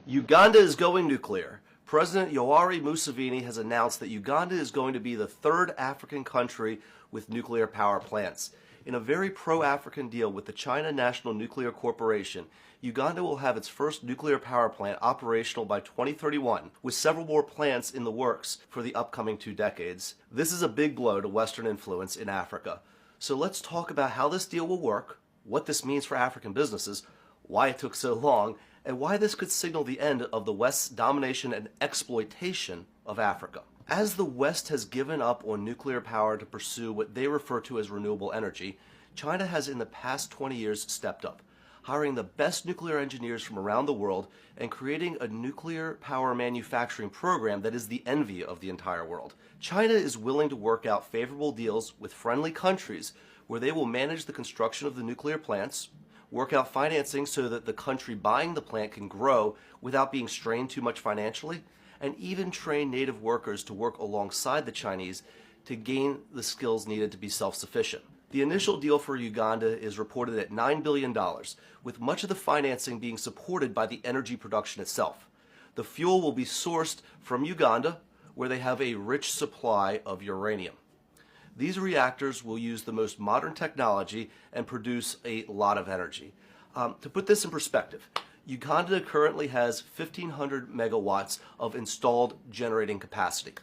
Uganda is going nuclear. President Yoweri Museveni has announced that Uganda is going to be the third African country with nuclear power plants. In a very pro-African deal with the China National Nuclear Corporation, Uganda will have its first nuclear power plant operational by 2031, with several more plants in the works for the upcoming 2 decades. This is a big blow to Western influence in Africa. So let's talk about how this deal will work, what this means for African businesses, why it took so long, and why this could signal the end of the West's domination and exploitation of Africa. As the West has given up on nuclear power to pursue what they refer to as renewable energy, China has in the past 20 years stepped up, hiring the best nuclear engineers from around the world and creating a nuclear power manufacturing program that is the envy of the entire world. China is willing to work out favorable deals with friendly countries where they will manage the construction of the nuclear plants, work out financing so that the country buying the plant can grow without being strained too much financially, and even train native workers to work alongside the Chinese to gain the skills needed to be self-sufficient. The initial deal for Uganda is reported at $9 billion, with much of the financing being supported by the energy production itself. The fuel will be sourced from Uganda, where they have a rich supply of uranium. These reactors will use the most modern technology and produce a lot of energy. To put this in perspective, Uganda currently has 1,500 megawatts of installed generating capacity.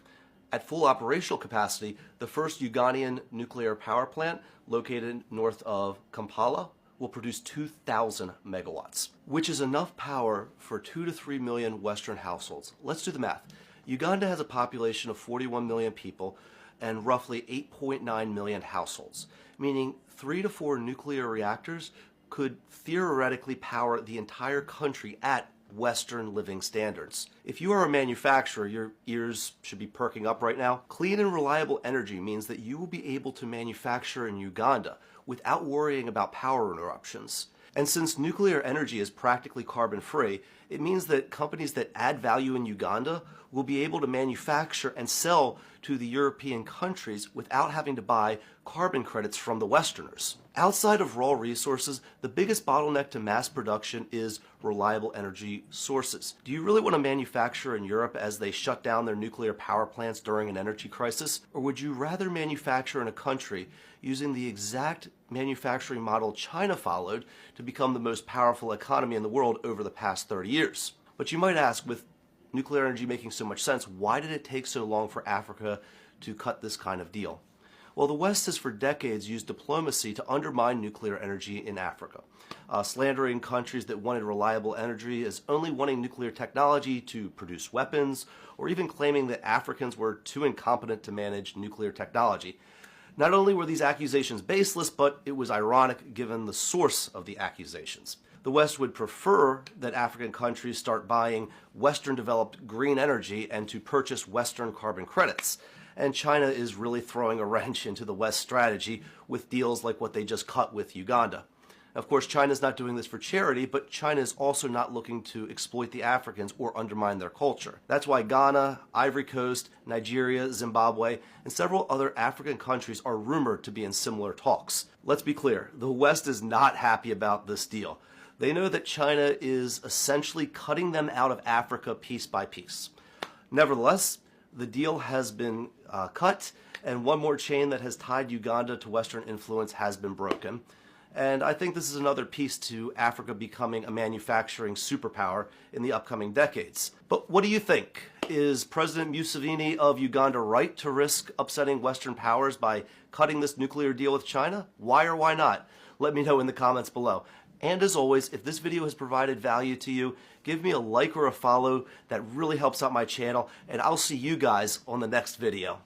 At full operational capacity, the first Ugandan nuclear power plant, located north of Kampala, will produce 2,000 megawatts, which is enough power for 2 to 3 million Western households. Let's do the math. Uganda has a population of 41 million people and roughly 8.9 million households, meaning 3 to 4 nuclear reactors could theoretically power the entire country at Western living standards. If you are a manufacturer, your ears should be perking up right now. Clean and reliable energy means that you will be able to manufacture in Uganda without worrying about power interruptions. And since nuclear energy is practically carbon-free, it means that companies that add value in Uganda will be able to manufacture and sell to the European countries without having to buy carbon credits from the Westerners. Outside of raw resources, the biggest bottleneck to mass production is reliable energy sources. Do you really want to manufacture in Europe as they shut down their nuclear power plants during an energy crisis? Or would you rather manufacture in a country using the exact manufacturing model China followed to become the most powerful economy in the world over the past 30 years? But you might ask, with nuclear energy making so much sense, why did it take so long for Africa to cut this kind of deal? Well, the West has for decades used diplomacy to undermine nuclear energy in Africa, slandering countries that wanted reliable energy as only wanting nuclear technology to produce weapons, or even claiming that Africans were too incompetent to manage nuclear technology. Not only were these accusations baseless, but it was ironic given the source of the accusations. The West would prefer that African countries start buying Western-developed green energy and to purchase Western carbon credits. And China is really throwing a wrench into the West strategy with deals like what they just cut with Uganda. Of course, China's not doing this for charity, but China is also not looking to exploit the Africans or undermine their culture. That's why Ghana, Ivory Coast, Nigeria, Zimbabwe, and several other African countries are rumored to be in similar talks. Let's be clear, the West is not happy about this deal. They know that China is essentially cutting them out of Africa piece by piece. Nevertheless, the deal has been cut, and one more chain that has tied Uganda to Western influence has been broken. And I think this is another piece to Africa becoming a manufacturing superpower in the upcoming decades. But what do you think? Is President Museveni of Uganda right to risk upsetting Western powers by cutting this nuclear deal with China? Why or why not? Let me know in the comments below. And as always, if this video has provided value to you, give me a like or a follow. That really helps out my channel, and I'll see you guys on the next video.